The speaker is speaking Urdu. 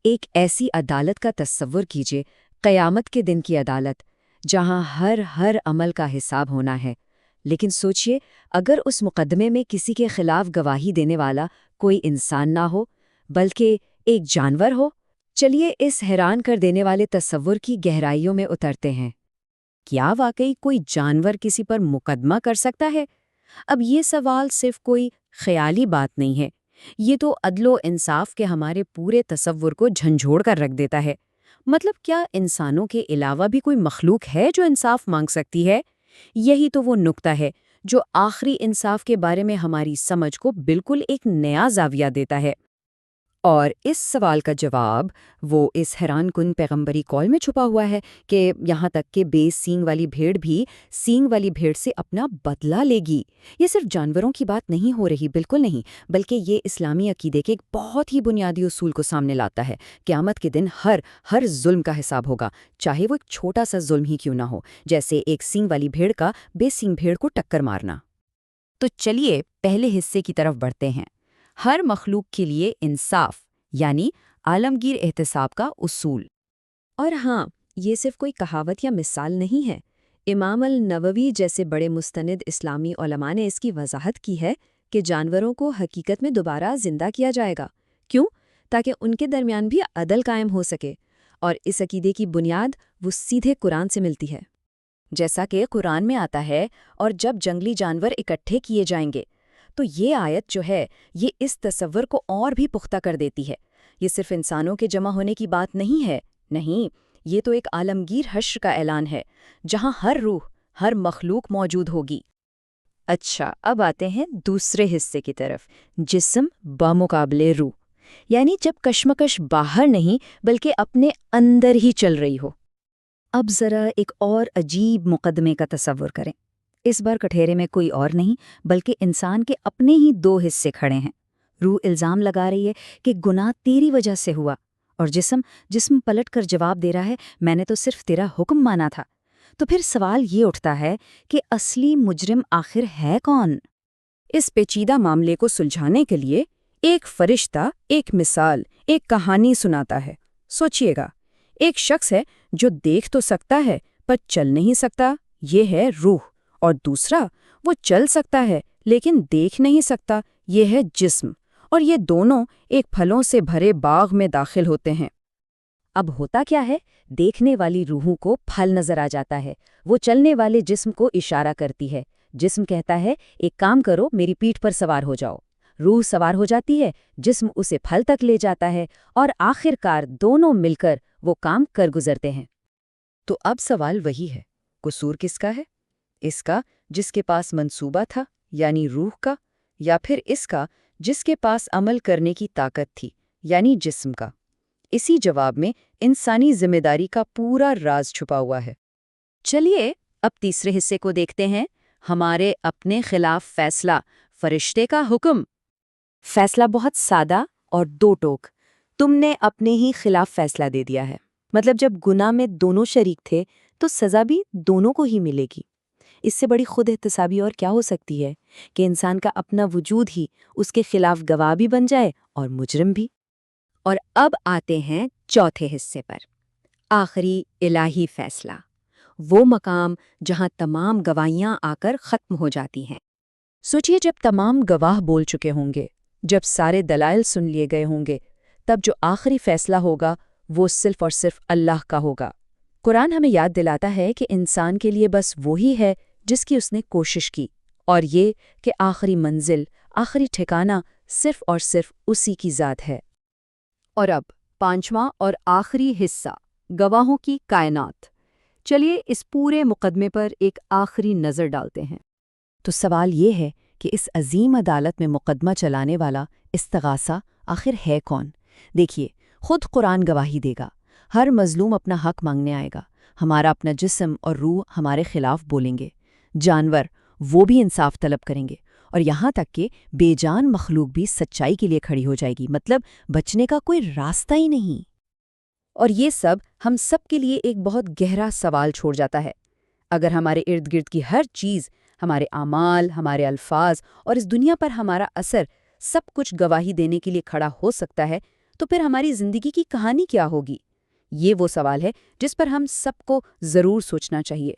ایک ایسی عدالت کا تصور کیجیے، قیامت کے دن کی عدالت، جہاں ہر عمل کا حساب ہونا ہے۔ لیکن سوچئے، اگر اس مقدمے میں کسی کے خلاف گواہی دینے والا کوئی انسان نہ ہو، بلکہ ایک جانور ہو۔ چلیے اس حیران کر دینے والے تصور کی گہرائیوں میں اترتے ہیں۔ کیا واقعی کوئی جانور کسی پر مقدمہ کر سکتا ہے؟ اب یہ سوال صرف کوئی خیالی بات نہیں ہے، یہ تو عدل و انصاف کے ہمارے پورے تصور کو جھنجھوڑ کر رکھ دیتا ہے۔ مطلب کیا انسانوں کے علاوہ بھی کوئی مخلوق ہے جو انصاف مانگ سکتی ہے؟ یہی تو وہ نقطہ ہے جو آخری انصاف کے بارے میں ہماری سمجھ کو بالکل ایک نیا زاویہ دیتا ہے۔ اور اس سوال کا جواب وہ اس حیران کن پیغمبری قول میں چھپا ہوا ہے کہ یہاں تک کہ بے سینگ والی بھیڑ بھی سینگ والی بھیڑ سے اپنا بدلہ لے گی۔ یہ صرف جانوروں کی بات نہیں ہو رہی، بالکل نہیں، بلکہ یہ اسلامی عقیدے کے ایک بہت ہی بنیادی اصول کو سامنے لاتا ہے۔ قیامت کے دن ہر ظلم کا حساب ہوگا، چاہے وہ ایک چھوٹا سا ظلم ہی کیوں نہ ہو، جیسے ایک سینگ والی بھیڑ کا بے سینگ بھیڑ کو ٹکر مارنا۔ تو چلیے پہلے حصے کی طرف بڑھتے ہیں، ہر مخلوق کے لیے انصاف، یعنی عالمگیر احتساب کا اصول۔ اور ہاں، یہ صرف کوئی کہاوت یا مثال نہیں ہے۔ امام النووی جیسے بڑے مستند اسلامی علماء نے اس کی وضاحت کی ہے کہ جانوروں کو حقیقت میں دوبارہ زندہ کیا جائے گا۔ کیوں؟ تاکہ ان کے درمیان بھی عدل قائم ہو سکے، اور اس عقیدے کی بنیاد وہ سیدھے قرآن سے ملتی ہے۔ جیسا کہ قرآن میں آتا ہے، اور جب جنگلی جانور اکٹھے کیے جائیں گے، تو یہ آیت جو ہے یہ اس تصور کو اور بھی پختہ کر دیتی ہے۔ یہ صرف انسانوں کے جمع ہونے کی بات نہیں ہے، نہیں، یہ تو ایک عالمگیر حشر کا اعلان ہے، جہاں ہر روح، ہر مخلوق موجود ہوگی۔ اچھا، اب آتے ہیں دوسرے حصے کی طرف، جسم بمقابلے روح، یعنی جب کشمکش باہر نہیں بلکہ اپنے اندر ہی چل رہی ہو۔ اب ذرا ایک اور عجیب مقدمے کا تصور کریں۔ اس بار کٹہرے میں کوئی اور نہیں بلکہ انسان کے اپنے ہی دو حصے کھڑے ہیں۔ روح الزام لگا رہی ہے کہ گناہ تیری وجہ سے ہوا، اور جسم پلٹ کر جواب دے رہا ہے، میں نے تو صرف تیرا حکم مانا تھا۔ تو پھر سوال یہ اٹھتا ہے کہ اصلی مجرم آخر ہے کون؟ اس پیچیدہ معاملے کو سلجھانے کے لیے ایک فرشتہ ایک مثال، ایک کہانی سناتا ہے۔ سوچئے گا، ایک شخص ہے جو دیکھ تو سکتا ہے پر چل نہیں سکتا، یہ ہے روح، اور دوسرا وہ چل سکتا ہے لیکن دیکھ نہیں سکتا، یہ ہے جسم، اور یہ دونوں ایک پھلوں سے بھرے باغ میں داخل ہوتے ہیں۔ اب ہوتا کیا ہے؟ دیکھنے والی روحوں کو پھل نظر آ جاتا ہے، وہ چلنے والے جسم کو اشارہ کرتی ہے، جسم کہتا ہے ایک کام کرو، میری پیٹھ پر سوار ہو جاؤ، روح سوار ہو جاتی ہے، جسم اسے پھل تک لے جاتا ہے، اور آخر کار دونوں مل کر وہ کام کر گزرتے ہیں۔ تو اب سوال وہی ہے، قصور کس کا ہے؟ اس کا جس کے پاس منصوبہ تھا، یعنی روح کا، یا پھر اس کا جس کے پاس عمل کرنے کی طاقت تھی، یعنی جسم کا؟ اسی جواب میں انسانی ذمہ داری کا پورا راز چھپا ہوا ہے۔ چلیے اب تیسرے حصے کو دیکھتے ہیں، ہمارے اپنے خلاف فیصلہ، فرشتے کا حکم۔ فیصلہ بہت سادہ اور دو ٹوک، تم نے اپنے ہی خلاف فیصلہ دے دیا ہے۔ مطلب جب گناہ میں دونوں شریک تھے تو سزا بھی دونوں کو ہی ملے گی۔ اس سے بڑی خود احتسابی اور کیا ہو سکتی ہے کہ انسان کا اپنا وجود ہی اس کے خلاف گواہ بھی بن جائے اور مجرم بھی۔ اور اب آتے ہیں چوتھے حصے پر، آخری الہی فیصلہ، وہ مقام جہاں تمام گواہیاں آ کر ختم ہو جاتی ہیں۔ سوچئے، جب تمام گواہ بول چکے ہوں گے، جب سارے دلائل سن لیے گئے ہوں گے، تب جو آخری فیصلہ ہوگا وہ صرف اور صرف اللہ کا ہوگا۔ قرآن ہمیں یاد دلاتا ہے کہ انسان کے لیے بس وہی ہے جس کی اس نے کوشش کی، اور یہ کہ آخری منزل، آخری ٹھکانہ صرف اور صرف اسی کی ذات ہے۔ اور اب پانچواں اور آخری حصہ، گواہوں کی کائنات۔ چلیے اس پورے مقدمے پر ایک آخری نظر ڈالتے ہیں۔ تو سوال یہ ہے کہ اس عظیم عدالت میں مقدمہ چلانے والا استغاثہ آخر ہے کون؟ دیکھیے، خود قرآن گواہی دے گا، ہر مظلوم اپنا حق مانگنے آئے گا، ہمارا اپنا جسم اور روح ہمارے خلاف بولیں گے، جانور وہ بھی انصاف طلب کریں گے، اور یہاں تک کہ بے جان مخلوق بھی سچائی کے لیے کھڑی ہو جائے گی، مطلب بچنے کا کوئی راستہ ہی نہیں۔ اور یہ سب ہم سب کے لیے ایک بہت گہرا سوال چھوڑ جاتا ہے۔ اگر ہمارے ارد گرد کی ہر چیز، ہمارے اعمال، ہمارے الفاظ اور اس دنیا پر ہمارا اثر، سب کچھ گواہی دینے کے لیے کھڑا ہو سکتا ہے، تو پھر ہماری زندگی کی کہانی کیا ہوگی؟ یہ وہ سوال ہے جس پر ہم سب کو ضرور سوچنا چاہیے۔